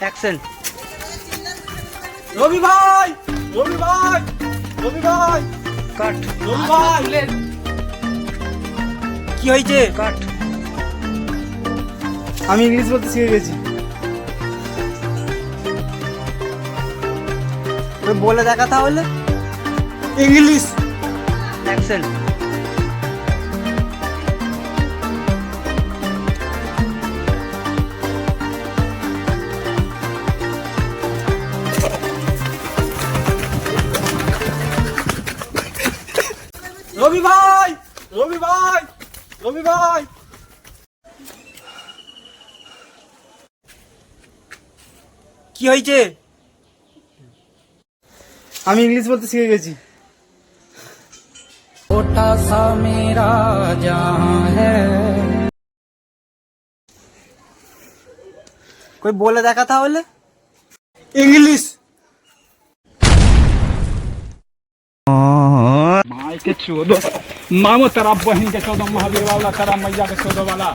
Action. রবি ভাই, রবি ভাই, রবি ভাই, কাট। রবি ভাই। কি হয়েছে? কাট। আমি ইংলিশ বলতে শিখে গেছি। ওই বলে দেখা তাহলে। ইংলিশ। অ্যাকশন। রবি ভাই, রবি ভাই, রবি ভাই। কি হয়েছে? আমি ইংলিশ বলতে শিখে গেছি। छोटा सा मेरा जहां है। कोई बोले देखा था बोले। इंग्लिश। माई के चौदह मामो तेरा बहन के 14 महावीर वाला तेरा मैया के 14 वाला।